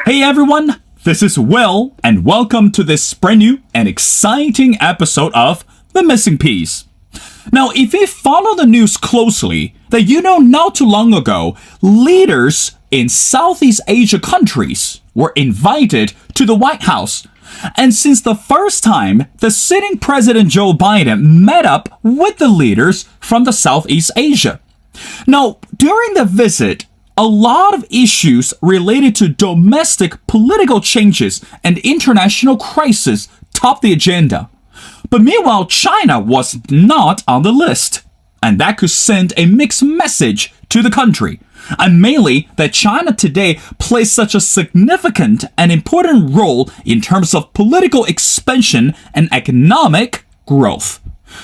Hey everyone, this is Will, and welcome to this brand new and exciting episode of The Missing Piece. Now, if you follow the news closely, then you know not too long ago, leaders in Southeast Asia countries were invited to the White House. And since the first time, the sitting President Joe Biden met up with the leaders from the Southeast Asia. Now, during the visit, a lot of issues related to domestic political changes and international crisis topped the agenda. But meanwhile, China was not on the list. And that could send a mixed message to the country. And mainly that China today plays such a significant and important role in terms of political expansion and economic growth.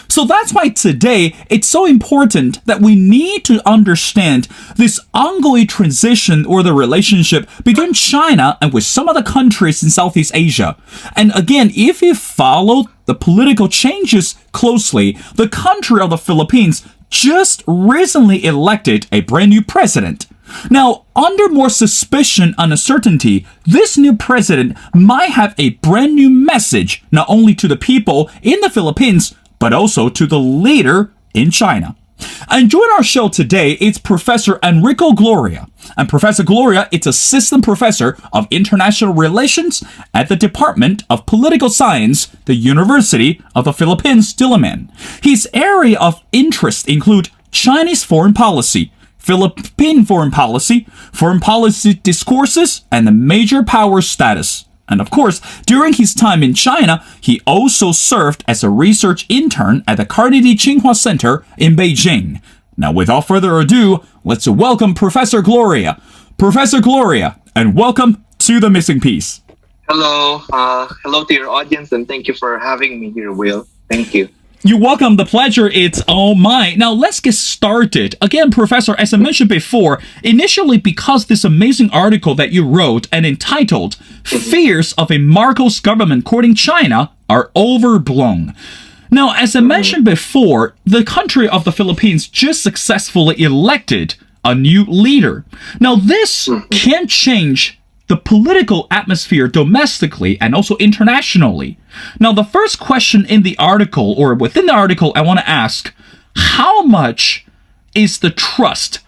So that's why today it's so important that we need to understand this ongoing transition or the relationship between China and with some of the countries in Southeast Asia. And again, if you follow the political changes closely, the country of the Philippines just recently elected a brand new president. Now, under more suspicion and uncertainty, this new president might have a brand new message, not only to the people in the Philippines, but also to the leader in China. And joining our show today is Professor Enrico Gloria. And Professor Gloria is Assistant Professor of International Relations at the Department of Political Science, the University of the Philippines, Diliman. His area of interest include Chinese foreign policy, Philippine foreign policy discourses, and the major power status. And of course, during his time in China, he also served as a research intern at the Carnegie Tsinghua Center in Beijing. Now, without further ado, let's welcome Professor Gloria. Professor Gloria, and welcome to The Missing Piece. Hello. Hello to your audience, and thank you for having me here, Will. Thank you. You're welcome. The pleasure is all mine. Now, let's get started. Again, Professor, as I mentioned before, initially because this amazing article that you wrote and entitled Fears of a Marcos Government Courting China Are Overblown. Now, as I mentioned before, the country of the Philippines just successfully elected a new leader. Now, this can change the political atmosphere domestically and also internationally. Now, the first question in the article, or within the article, I want to ask, how much is the trust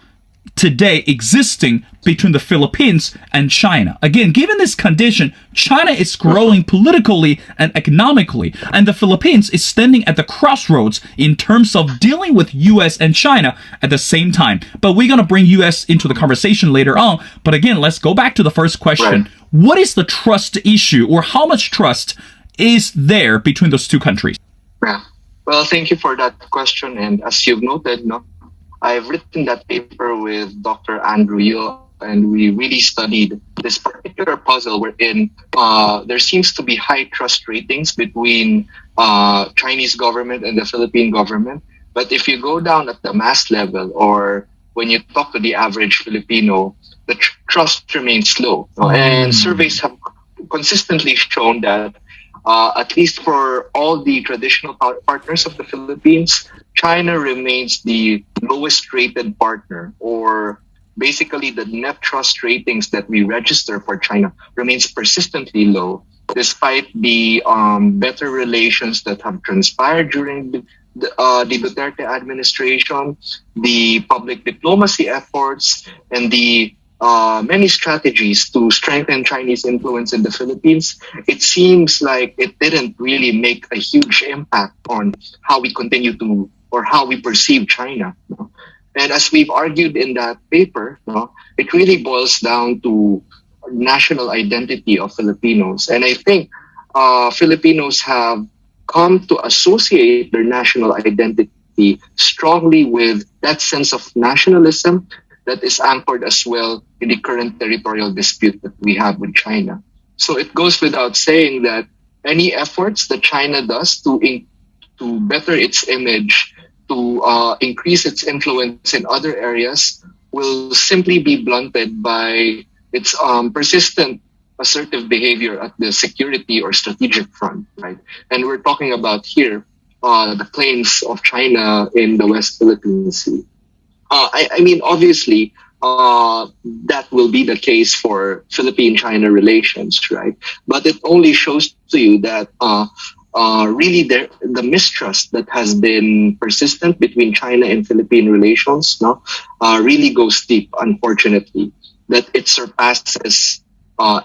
today existing between the Philippines and China? Again, given this condition, China is growing politically and economically, and the Philippines is standing at the crossroads in terms of dealing with US and China at the same time. But we're going to bring US into the conversation later on. But again, let's go back to the first question. Right. What is the trust issue, or how much trust is there between those two countries? Yeah. Well, thank you for that question. And as you've noted, I've written that paper with Dr. Andrew Yeo, and we really studied this particular puzzle wherein there seems to be high trust ratings between Chinese government and the Philippine government. But if you go down at the mass level, or when you talk to the average Filipino, the trust remains low. And surveys have consistently shown that at least for all the traditional partners of the Philippines, China remains the lowest rated partner, or basically the net trust ratings that we register for China remains persistently low, despite the better relations that have transpired during the Duterte administration, the public diplomacy efforts, and the many strategies to strengthen Chinese influence in the Philippines. It seems like it didn't really make a huge impact on how we continue to, or how we perceive China. And as we've argued in that paper, it really boils down to national identity of Filipinos. And I think Filipinos have come to associate their national identity strongly with that sense of nationalism that is anchored as well in the current territorial dispute that we have with China. So it goes without saying that any efforts that China does to better its image, to increase its influence in other areas, will simply be blunted by its persistent assertive behavior at the security or strategic front, right? And we're talking about here the claims of China in the West Philippine Sea. I mean, obviously, that will be the case for Philippine-China relations, right? But it only shows to you that really the mistrust that has been persistent between China and Philippine relations, no, really goes deep. Unfortunately, that it surpasses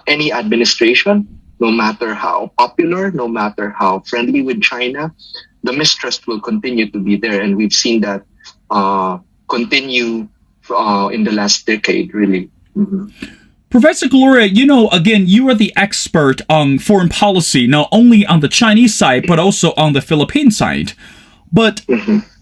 any administration, no matter how popular, no matter how friendly with China. The mistrust will continue to be there, and we've seen that continue in the last decade, really. Mm-hmm. Professor Gloria, again, you are the expert on foreign policy, not only on the Chinese side, but also on the Philippine side. But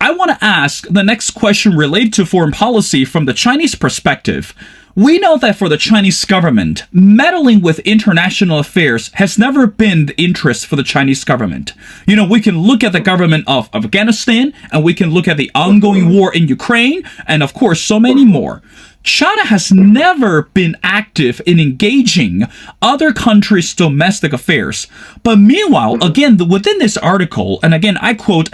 I want to ask the next question related to foreign policy from the Chinese perspective. We know that for the Chinese government, meddling with international affairs has never been the interest for the Chinese government. We can look at the government of Afghanistan, and we can look at the ongoing war in Ukraine, and of course, so many more. China has never been active in engaging other countries' domestic affairs. But meanwhile, again, within this article, and again, I quote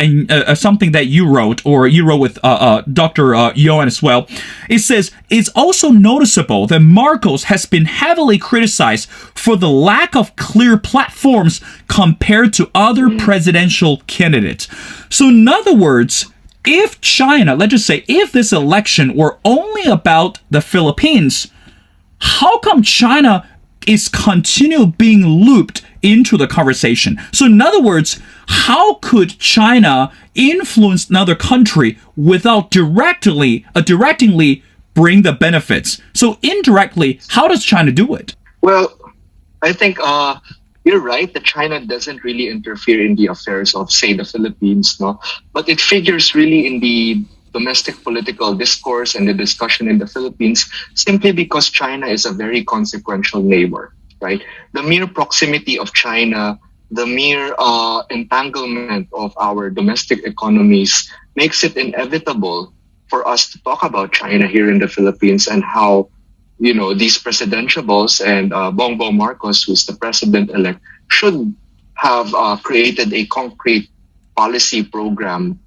something that you wrote, or you wrote with Dr. Yohan as well, it says, it's also noticeable that Marcos has been heavily criticized for the lack of clear platforms compared to other presidential candidates. So in other words, if China, let's just say, if this election were only about the Philippines, how come China is continue being looped into the conversation? So in other words, how could China influence another country without directly bring the benefits? So indirectly, how does China do it? Well, I think you're right that China doesn't really interfere in the affairs of, say, the Philippines, no? But it figures really in the domestic political discourse and the discussion in the Philippines simply because China is a very consequential neighbor, right? The mere proximity of China, the mere entanglement of our domestic economies makes it inevitable for us to talk about China here in the Philippines and how these presidentiables and Bongbong Marcos, who's the president-elect, should have created a concrete policy program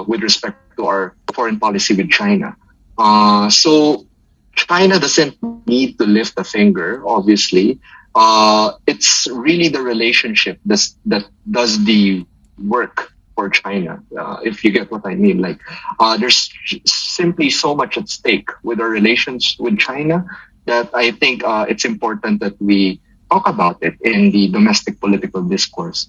with respect to our foreign policy with China. So China doesn't need to lift a finger, obviously. It's really the relationship that does the work for China, if you get what I mean. Like, there's simply so much at stake with our relations with China that I think it's important that we talk about it in the domestic political discourse.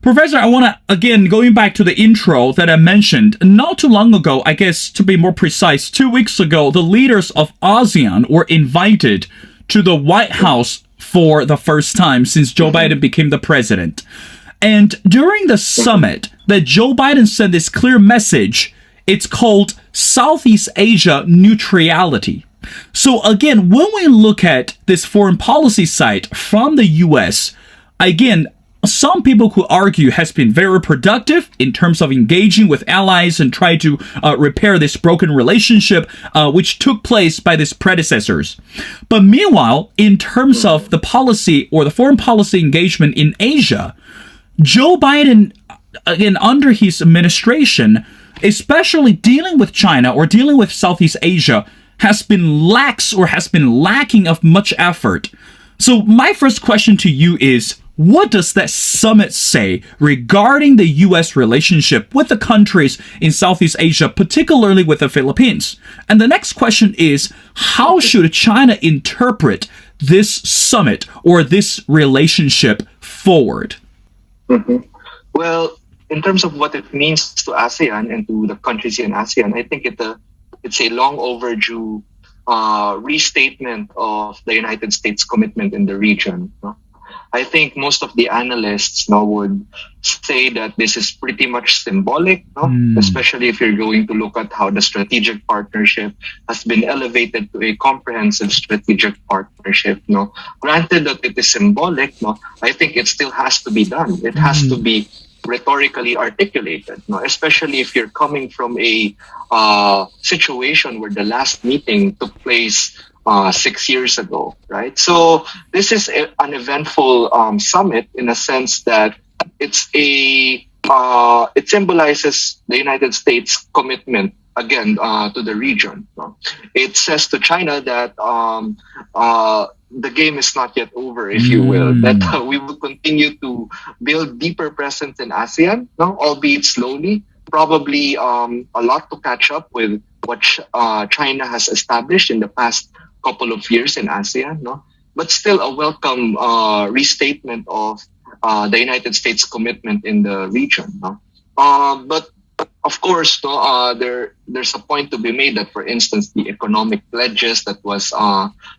Professor, I want to, again, going back to the intro that I mentioned, not too long ago, I guess to be more precise, 2 weeks ago, the leaders of ASEAN were invited to the White House for the first time since Joe Biden became the president. And during the summit, that Joe Biden sent this clear message. It's called Southeast Asia neutrality. So again, when we look at this foreign policy side from the U.S., again, some people could argue has been very productive in terms of engaging with allies and try to repair this broken relationship, which took place by these predecessors. But meanwhile, in terms of the policy or the foreign policy engagement in Asia, Joe Biden, again, under his administration, especially dealing with China or dealing with Southeast Asia, has been lax or has been lacking of much effort. So my first question to you is, what does that summit say regarding the U.S. relationship with the countries in Southeast Asia, particularly with the Philippines? And the next question is, how should China interpret this summit or this relationship forward? Well, in terms of what it means to ASEAN and to the countries in ASEAN, I think it's a long overdue restatement of the United States commitment in the region. I think most of the analysts now would say that this is pretty much symbolic, especially if you're going to look at how the strategic partnership has been elevated to a comprehensive strategic partnership. Granted that it is symbolic, I think it still has to be done. It has to be rhetorically articulated, especially if you're coming from a situation where the last meeting took place 6 years ago, right? So this is an eventful summit in a sense that it symbolizes the United States' commitment again to the region. No? It says to China that the game is not yet over, if you will. That we will continue to build deeper presence in ASEAN, no, albeit slowly. Probably a lot to catch up with what China has established in the past couple of years in ASEAN, no, but still a welcome restatement of the United States commitment in the region. No? But of course, no, there's a point to be made that, for instance, the economic pledges that was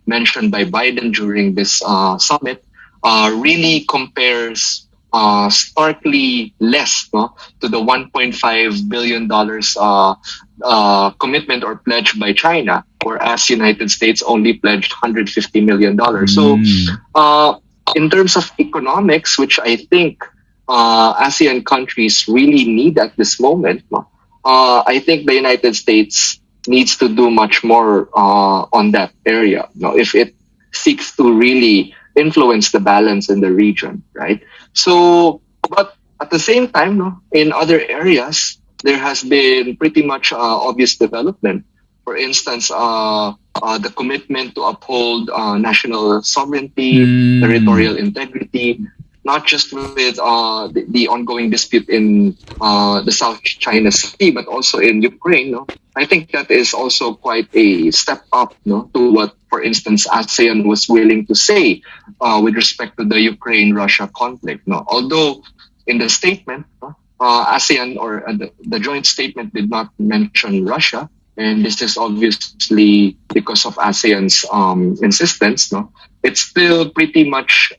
mentioned by Biden during this summit really compares starkly less, no, to the $1.5 billion commitment or pledge by China, whereas United States only pledged $150 million. So in terms of economics, which I think ASEAN countries really need at this moment, I think the United States needs to do much more on that area, if it seeks to really influence the balance in the region, right? So, but at the same time, in other areas, there has been pretty much obvious development. For instance, the commitment to uphold national sovereignty, territorial integrity, not just with the ongoing dispute in the South China Sea, but also in Ukraine. No? I think that is also quite a step up, no, to what, for instance, ASEAN was willing to say with respect to the Ukraine-Russia conflict. No? Although in the statement, ASEAN or the joint statement did not mention Russia, and this is obviously because of ASEAN's insistence. No? It's still pretty much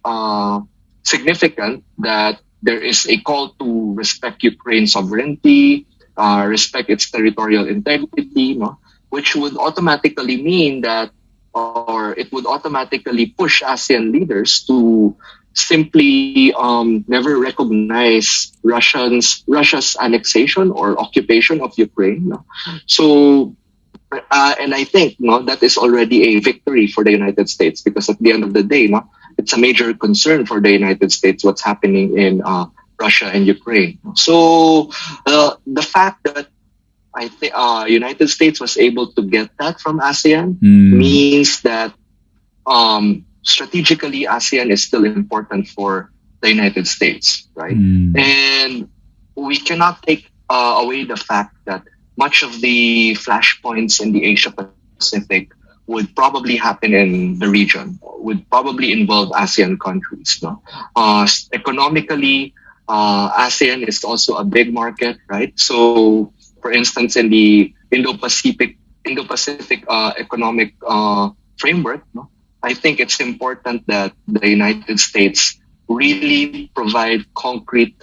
significant that there is a call to respect Ukraine's sovereignty, respect its territorial integrity, no? Which would automatically mean that, or it would automatically push ASEAN leaders to simply never recognize Russia's annexation or occupation of Ukraine. No? So, and I think that is already a victory for the United States, because at the end of the day, it's a major concern for the United States what's happening in Russia and Ukraine. So the fact that I think United States was able to get that from ASEAN means that strategically ASEAN is still important for the United States, right? And we cannot take away the fact that much of the flashpoints in the Asia Pacific would probably happen in the region, would probably involve ASEAN countries. No? Economically, ASEAN is also a big market, right? So, for instance, in the Indo-Pacific economic framework, no? I think it's important that the United States really provide concrete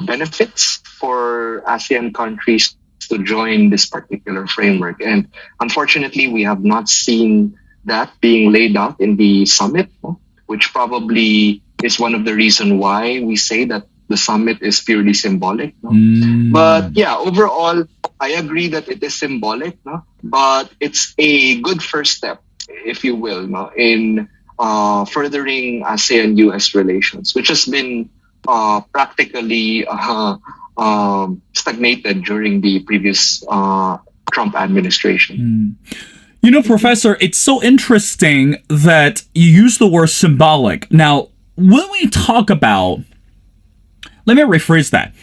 benefits for ASEAN countries to join this particular framework. And unfortunately, we have not seen that being laid out in the summit, which probably is one of the reasons why we say that the summit is purely symbolic. But yeah, overall, I agree that it is symbolic, but it's a good first step, if you will, in furthering ASEAN-US relations, which has been practically stagnated during the previous Trump administration. You know, Professor, it's so interesting that you use the word symbolic. Now, when we talk about, let me rephrase that.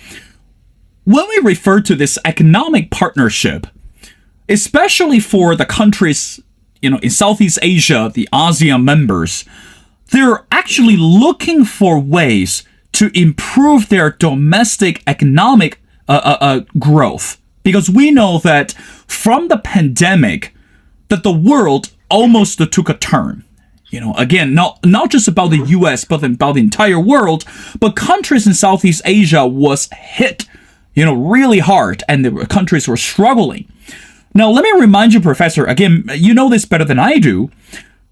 When we refer to this economic partnership, especially for the countries, in Southeast Asia, the ASEAN members, they're actually looking for ways to improve their domestic economic growth. Because we know that from the pandemic, that the world almost took a turn. Again, not just about the US, but about the entire world. But countries in Southeast Asia was hit, really hard, and the countries were struggling. Now, let me remind you, Professor, again, you know this better than I do.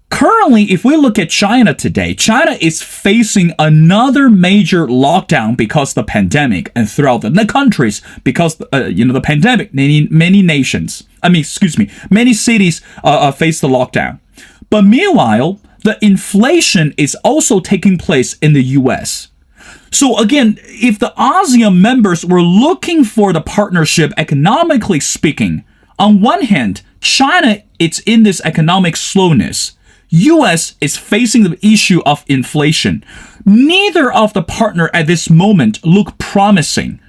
Currently, if we look at China today, China is facing another major lockdown because of the pandemic, and throughout the countries because the pandemic, many cities face the lockdown. But meanwhile, the inflation is also taking place in the US. So again, if the ASEAN members were looking for the partnership economically speaking, on one hand, China it's in this economic slowness. US is facing the issue of inflation. Neither of the partner at this moment look promising.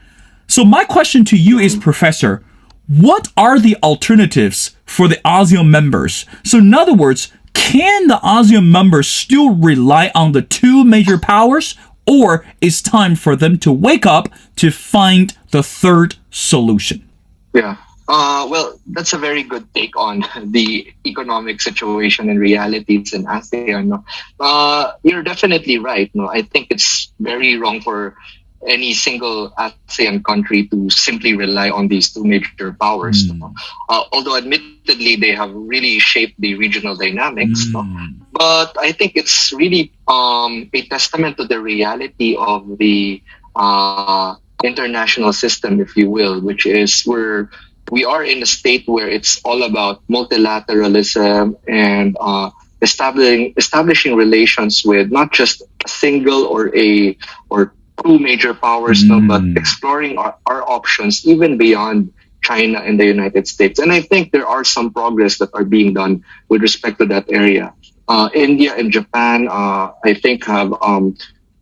So my question to you is, Professor, what are the alternatives for the ASEAN members? So in other words, can the ASEAN members still rely on the two major powers, or is time for them to wake up to find the third solution? Yeah. Well, that's a very good take on the economic situation and realities in ASEAN. No? You're definitely right. No, I think it's very wrong for any single ASEAN country to simply rely on these two major powers. No? Although admittedly they have really shaped the regional dynamics. No? But I think it's really a testament to the reality of the international system, if you will, which is we are in a state where it's all about multilateralism and establishing relations with not just a single or two major powers, no, but exploring our options even beyond China and the United States. And I think there are some progress that are being done with respect to that area. India and Japan, I think, have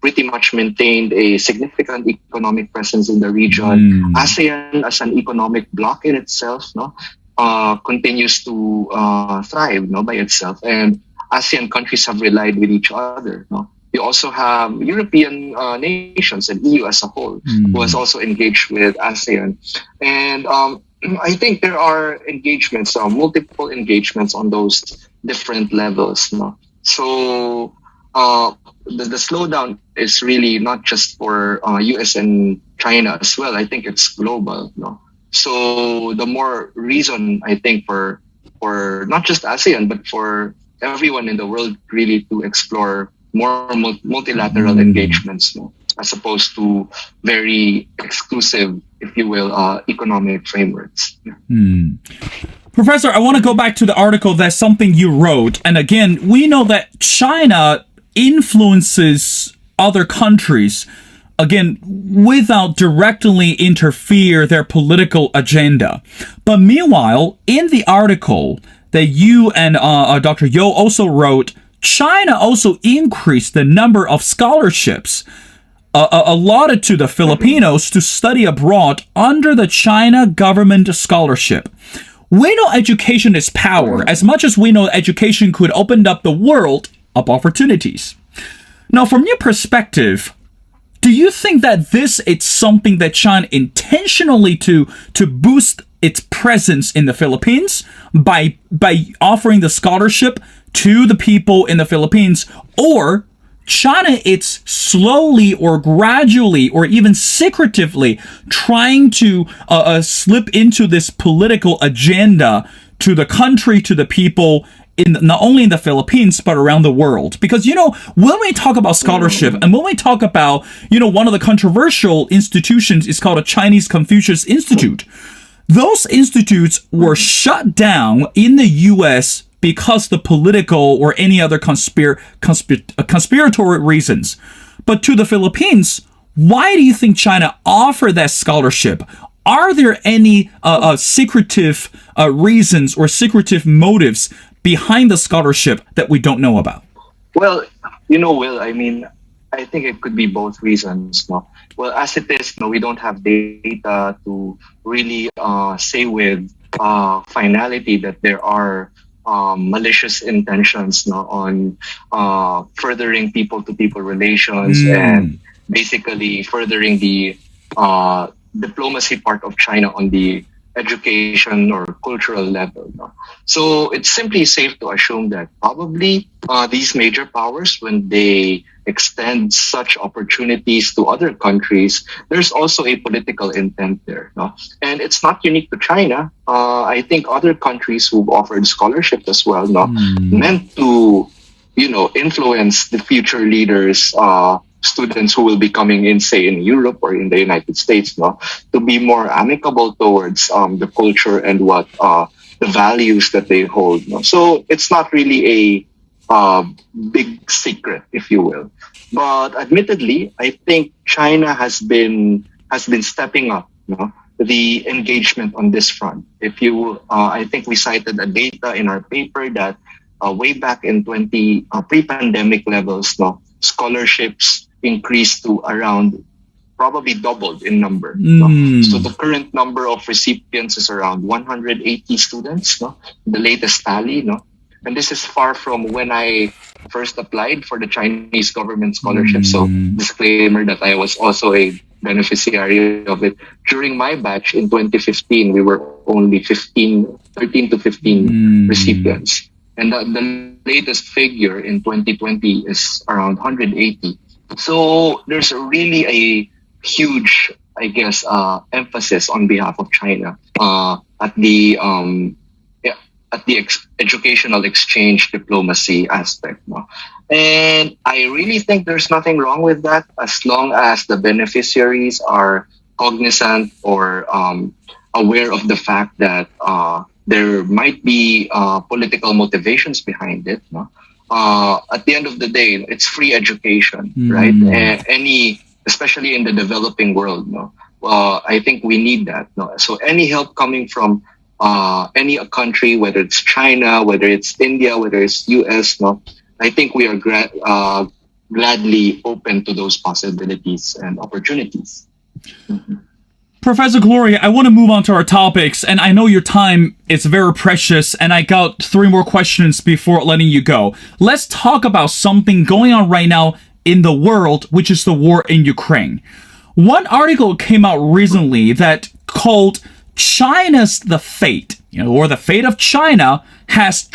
pretty much maintained a significant economic presence in the region. ASEAN as an economic bloc in itself, no, continues to thrive, no, by itself. And ASEAN countries have relied with each other, no. You also have European nations and EU as a whole, who has also engaged with ASEAN. And I think there are engagements, multiple engagements on those different levels, no. So the slowdown is really not just for US and China as well. I think it's global. No? So the more reason, I think, for not just ASEAN, but for everyone in the world really to explore more multilateral engagements, no? As opposed to very exclusive, if you will, economic frameworks. Yeah. Professor, I want to go back to the article. That's something you wrote. And again, we know that China influences other countries, again, without directly interfere their political agenda. But meanwhile, in the article that you and Dr. Yo also wrote, China also increased the number of scholarships allotted to the Filipinos to study abroad under the China government scholarship. We know education is power, as much as we know education could open up the world of opportunities. Now, from your perspective, do you think that this is something that China intentionally to boost its presence in the Philippines by offering the scholarship to the people in the Philippines, or China it's slowly or gradually or even secretively trying to slip into this political agenda to the country, to the people, in not only in the Philippines but around the world? Because when we talk about scholarship and when we talk about one of the controversial institutions is called a Chinese Confucius Institute. Those institutes were shut down in the U.S. because the political or any other conspiratory reasons. But to the Philippines, why do you think China offered that scholarship? Are there any secretive reasons or secretive motives behind the scholarship that we don't know about? Well, Will, I mean, I think it could be both reasons. No? Well, as it is, we don't have data to really say with finality that there are malicious intentions on furthering people-to-people relations and basically furthering the diplomacy part of China on the education or cultural level. No? So it's simply safe to assume that probably these major powers, when they extend such opportunities to other countries, there's also a political intent there. No? And it's not unique to China. I think other countries who've offered scholarships as well, meant to, influence the future leaders, students who will be coming in, say, in Europe or in the United States, to be more amicable towards the culture and what the values that they hold. So it's not really a big secret, if you will. But admittedly, I think China has been stepping up, the engagement on this front. If you, I think we cited a data in our paper that way back in 20 pre-pandemic levels, scholarships increased to around probably doubled in number. No? So the current number of recipients is around 180 students, the latest tally. No? And this is far from when I first applied for the Chinese government scholarship. So disclaimer that I was also a beneficiary of it. During my batch in 2015, we were only 13 to 15 recipients. And the latest figure in 2020 is around 180. So there's really a huge, I guess, emphasis on behalf of China at the educational exchange diplomacy aspect. No? And I really think there's nothing wrong with that as long as the beneficiaries are cognizant or aware of the fact that there might be political motivations behind it. No? At the end of the day, it's free education, right? Especially in the developing world. No? I think we need that. No? So any help coming from any country, whether it's China, whether it's India, whether it's US, I think we are gladly open to those possibilities and opportunities. Professor Gloria, I want to move on to our topics, and I know your time is very precious, and I got 3 more questions before letting you go. Let's talk about something going on right now in the world, which is the war in Ukraine. One article came out recently that called China's the fate, or the fate of China has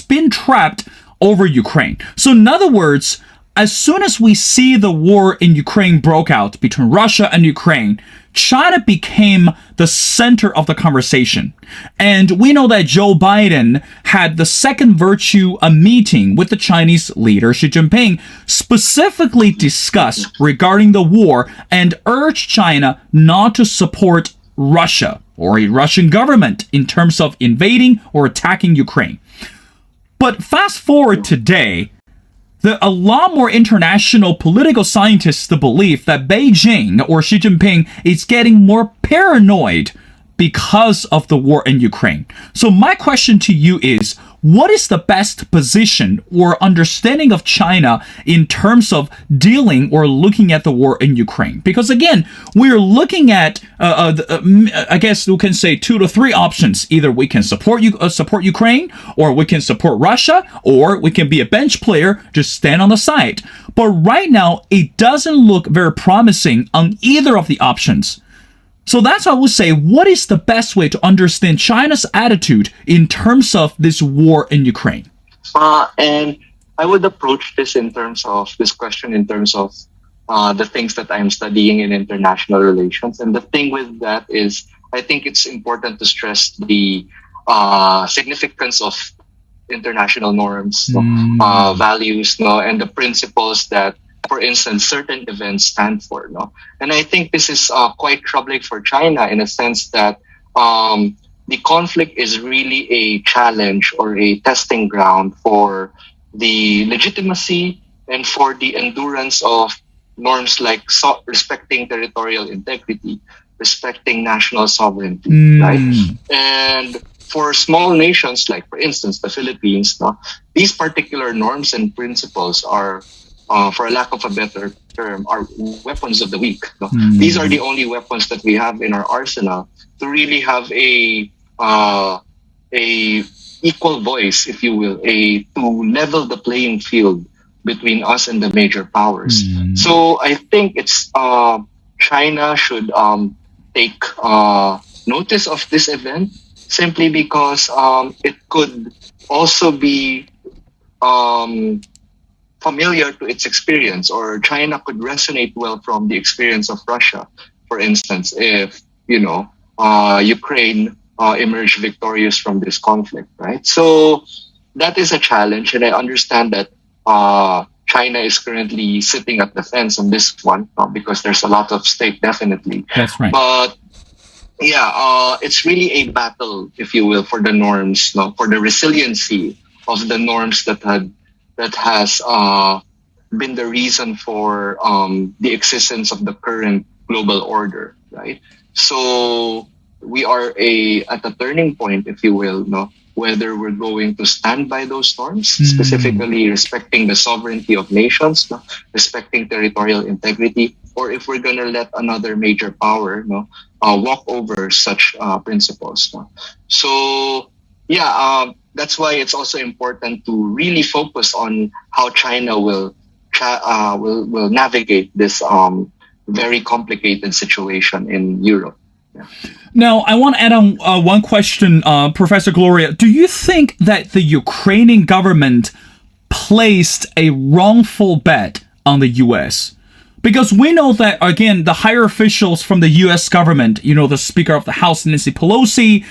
been trapped over Ukraine. So in other words, as soon as we see the war in Ukraine broke out between Russia and Ukraine, China became the center of the conversation. And we know that Joe Biden had the second virtue a meeting with the Chinese leader Xi Jinping, specifically discussed regarding the war and urged China not to support Russia or a Russian government in terms of invading or attacking Ukraine. But fast forward today, a lot more international political scientists believe that Beijing or Xi Jinping is getting more paranoid because of the war in Ukraine. So my question to you is, what is the best position or understanding of China in terms of dealing or looking at the war in Ukraine? Because again, we're looking at, I guess we can say 2 to 3 options. Either we can support Ukraine, or we can support Russia, or we can be a bench player, just stand on the side. But right now, it doesn't look very promising on either of the options. So that's why I would say, what is the best way to understand China's attitude in terms of this war in Ukraine? And I would approach this question in terms of the things that I'm studying in international relations. And the thing with that is, I think it's important to stress the significance of international norms, values, and the principles that, for instance, certain events stand for. And I think this is quite troubling for China in a sense that the conflict is really a challenge or a testing ground for the legitimacy and for the endurance of norms like respecting territorial integrity, respecting national sovereignty, right? And for small nations like, for instance, the Philippines, these particular norms and principles are, for a lack of a better term, are weapons of the weak. These are the only weapons that we have in our arsenal to really have a equal voice, if you will, to level the playing field between us and the major powers. So I think it's China should take notice of this event simply because it could also be familiar to its experience, or China could resonate well from the experience of Russia, for instance, if, Ukraine emerged victorious from this conflict, right? So that is a challenge, and I understand that China is currently sitting at the fence on this one because there's a lot of stake, definitely. That's right. But it's really a battle, if you will, for the norms, for the resiliency of the norms that has been the reason for the existence of the current global order, right? So we are at a turning point, if you will, no? Whether we're going to stand by those norms, specifically respecting the sovereignty of nations, no? Respecting territorial integrity, or if we're going to let another major power, no, walk over such principles. No? So, yeah, that's why it's also important to really focus on how China will navigate this very complicated situation in Europe. Yeah. Now, I want to add on one question, Professor Gloria. Do you think that the Ukrainian government placed a wrongful bet on the U.S.? Because we know that, again, the higher officials from the U.S. government, the Speaker of the House, Nancy Pelosi,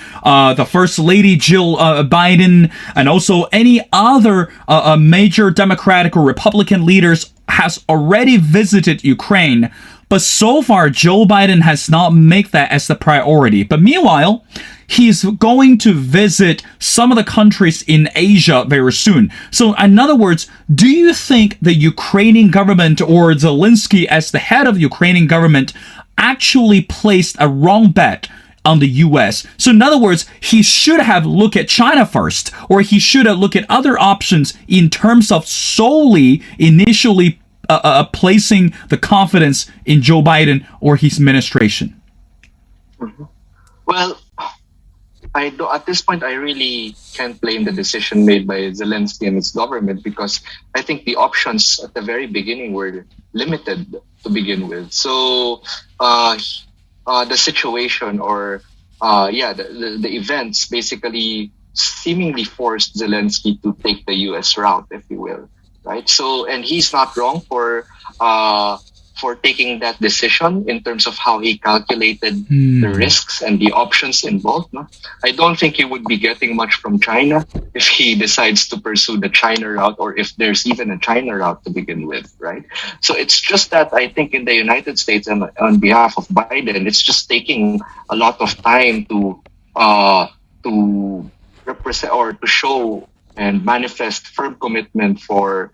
the First Lady, Jill Biden, and also any other major Democratic or Republican leaders has already visited Ukraine. But so far, Joe Biden has not made that as the priority. But meanwhile, he's going to visit some of the countries in Asia very soon. So in other words, do you think the Ukrainian government or Zelensky as the head of the Ukrainian government actually placed a wrong bet on the US? So in other words, he should have looked at China first, or he should have looked at other options in terms of solely initially placing the confidence in Joe Biden or his administration? Mm-hmm. Well, at this point, I really can't blame the decision made by Zelensky and his government, because I think the options at the very beginning were limited to begin with. So the situation the events basically seemingly forced Zelensky to take the U.S. route, if you will. Right. So, and he's not wrong for taking that decision in terms of how he calculated the risks and the options involved. No? I don't think he would be getting much from China if he decides to pursue the China route, or if there's even a China route to begin with. Right. So it's just that I think in the United States and on behalf of Biden, it's just taking a lot of time to represent or to show and manifest firm commitment for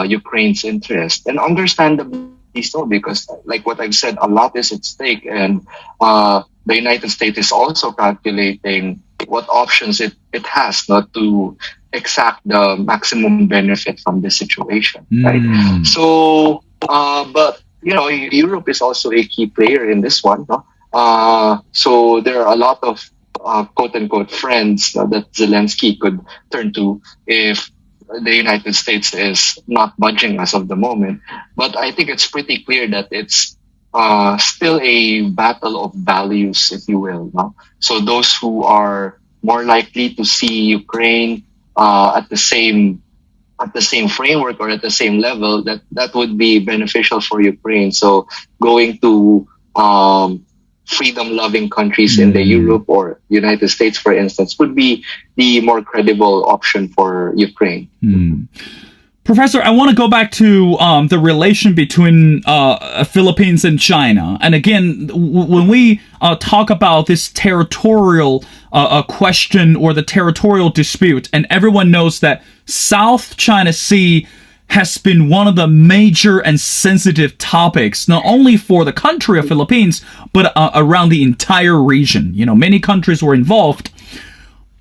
Ukraine's interest, and understandably so, because like what I've said, a lot is at stake, and the United States is also calculating what options it has not to exact the maximum benefit from this situation, right? So, but Europe is also a key player in this one, no? So there are a lot of quote unquote friends that Zelensky could turn to if the United States is not budging as of the moment. But I think it's pretty clear that it's still a battle of values, if you will. No? So those who are more likely to see Ukraine at the same framework or at the same level, that would be beneficial for Ukraine. So going to freedom-loving countries in the Europe or United States, for instance, would be the more credible option for Ukraine. Professor, I want to go back to the relation between Philippines and China. And again, when we talk about this territorial question or the territorial dispute, and everyone knows that South China Sea has been one of the major and sensitive topics, not only for the country of Philippines, but around the entire region. Many countries were involved.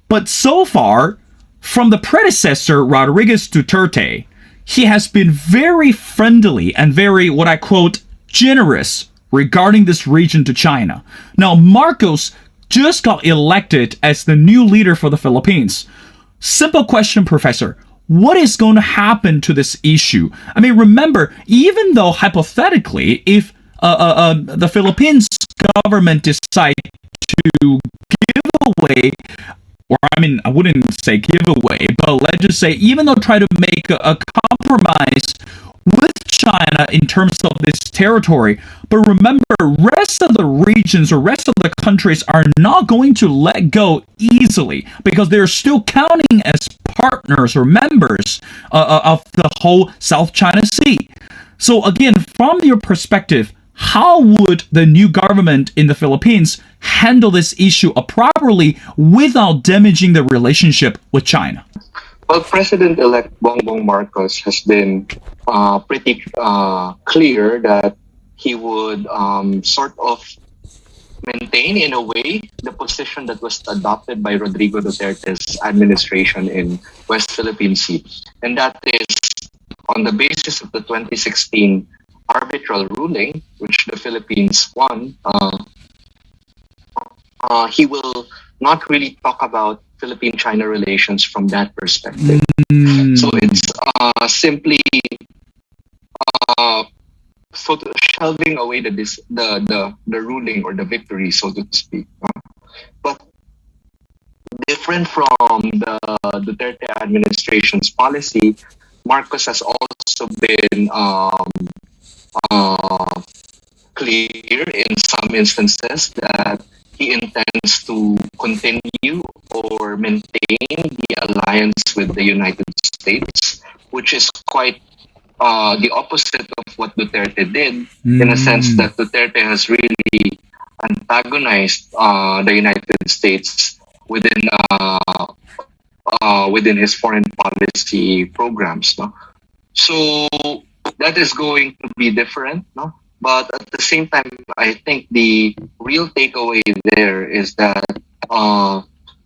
But so far, from the predecessor, Rodriguez Duterte, he has been very friendly and very, what I quote, generous regarding this region to China. Now, Marcos just got elected as the new leader for the Philippines. Simple question, Professor. What is going to happen to this issue? I mean, remember, even though hypothetically, if the Philippines government decide to give away, or I wouldn't say give away, but let's just say, even though try to make a compromise with China in terms of this territory, but remember, rest of the regions or rest of the countries are not going to let go easily, because they're still counting as partners or members of the whole South China Sea. So again, from your perspective, how would the new government in the Philippines handle this issue properly without damaging the relationship with China? Well, President-elect Bongbong Marcos has been pretty clear that he would sort of maintain, in a way, the position that was adopted by Rodrigo Duterte's administration in West Philippine Sea. And that is on the basis of the 2016 arbitral ruling, which the Philippines won. He will not really talk about Philippine-China relations from that perspective. So it's simply shelving away the ruling or the victory, so to speak. But different from the Duterte administration's policy, Marcos has also been clear in some instances that he intends to continue or maintain the alliance with the United States, which is quite the opposite of what Duterte did, in a sense that Duterte has really antagonized the United States within his foreign policy programs. No? So that is going to be different. No? But at the same time, I think the real takeaway there is that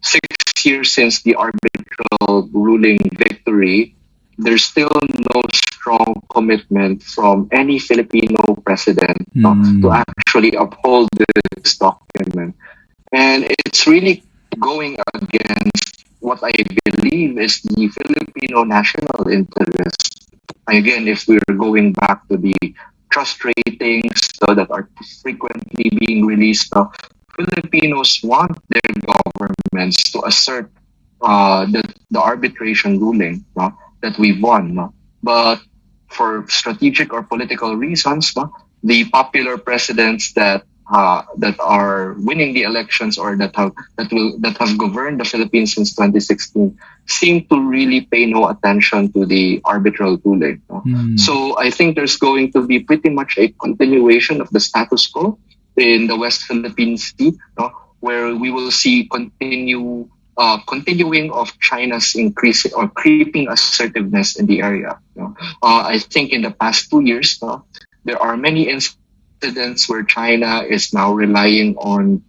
6 years since the arbitral ruling victory, there's still no strong commitment from any Filipino president to actually uphold this document. And it's really going against what I believe is the Filipino national interest. Again, if we're going back to the trust ratings that are frequently being released, Filipinos want their governments to assert the arbitration ruling that we've won. But for strategic or political reasons, the popular presidents that are winning the elections or that have governed the Philippines since 2016 seem to really pay no attention to the arbitral ruling. So I think there's going to be pretty much a continuation of the status quo in the West Philippine Sea, where we will see continuing of China's increasing or creeping assertiveness in the area. I think in the past 2 years, there are many incidents where China is now relying on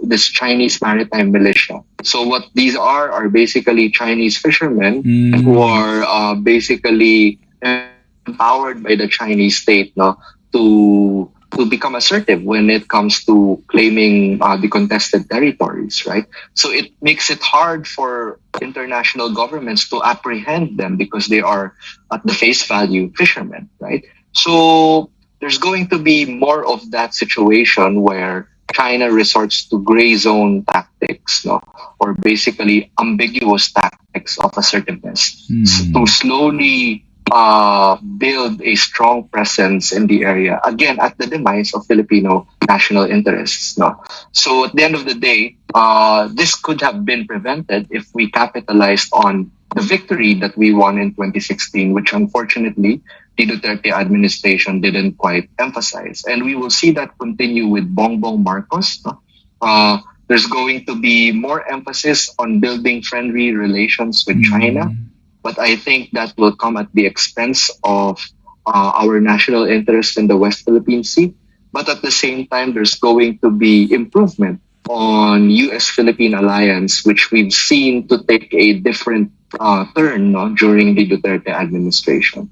this Chinese maritime militia. So what these are basically Chinese fishermen who are basically empowered by the Chinese state to become assertive when it comes to claiming the contested territories, right? So it makes it hard for international governments to apprehend them because they are at the face value fishermen, right? So there's going to be more of that situation where China resorts to gray zone tactics, or basically ambiguous tactics of assertiveness to slowly build a strong presence in the area, again, at the demise of Filipino national interests. So at the end of the day, this could have been prevented if we capitalized on the victory that we won in 2016, which unfortunately the Duterte administration didn't quite emphasize. And we will see that continue with Bongbong Marcos. There's going to be more emphasis on building friendly relations with China. But I think that will come at the expense of our national interest in the West Philippine Sea. But at the same time, there's going to be improvement on U.S.-Philippine alliance, which we've seen to take a different turn during the Duterte administration.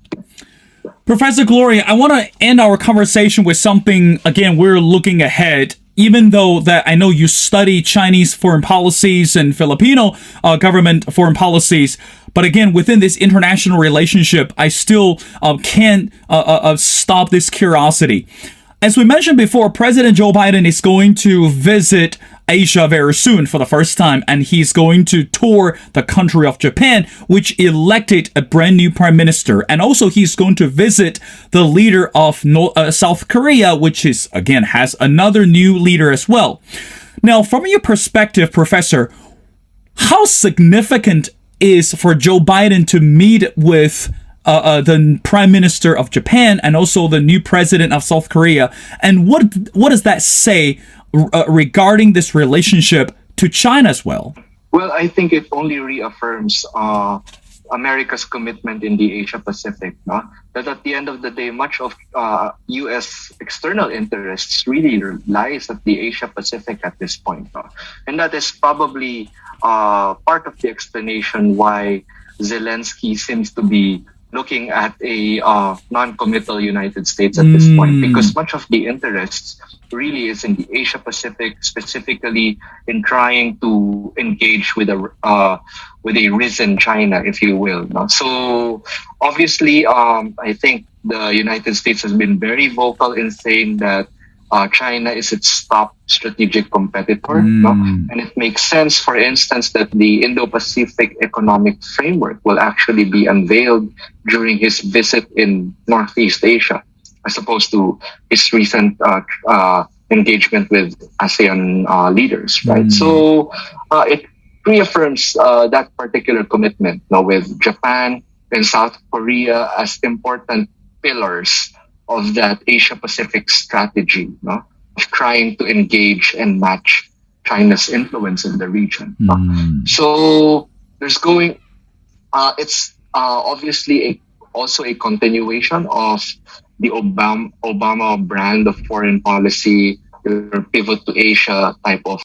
Professor Gloria, I want to end our conversation with something, again, we're looking ahead. Even though that I know you study Chinese foreign policies and Filipino government foreign policies, but again, within this international relationship, I still can't stop this curiosity. As we mentioned before, President Joe Biden is going to visit Asia very soon for the first time, and he's going to tour the country of Japan, which elected a brand new prime minister. And also he's going to visit the leader of South Korea, which is, again, has another new leader as well. Now, from your perspective, Professor, how significant is for Joe Biden to meet with the prime minister of Japan and also the new president of South Korea? And what does that say regarding this relationship to China as well? Well, I think it only reaffirms America's commitment in the Asia Pacific. No? That at the end of the day, much of U.S. external interests really lies at the Asia Pacific at this point. No? And that is probably part of the explanation why Zelensky seems to be looking at a non-committal United States at this point, because Mm. much of the interests really is in the Asia Pacific, specifically in trying to engage with a risen China, if you will. No? So obviously, I think the United States has been very vocal in saying that China is its top strategic competitor. No? Mm. And it makes sense, for instance, that the Indo-Pacific Economic Framework will actually be unveiled during his visit in Northeast Asia, as opposed to his recent engagement with ASEAN leaders, right? Mm. So it reaffirms that particular commitment, now with Japan and South Korea as important pillars of that Asia Pacific strategy, no? Of trying to engage and match China's influence in the region. No? Mm. So there's going it's obviously also a continuation of the Obama brand of foreign policy, your pivot to Asia type of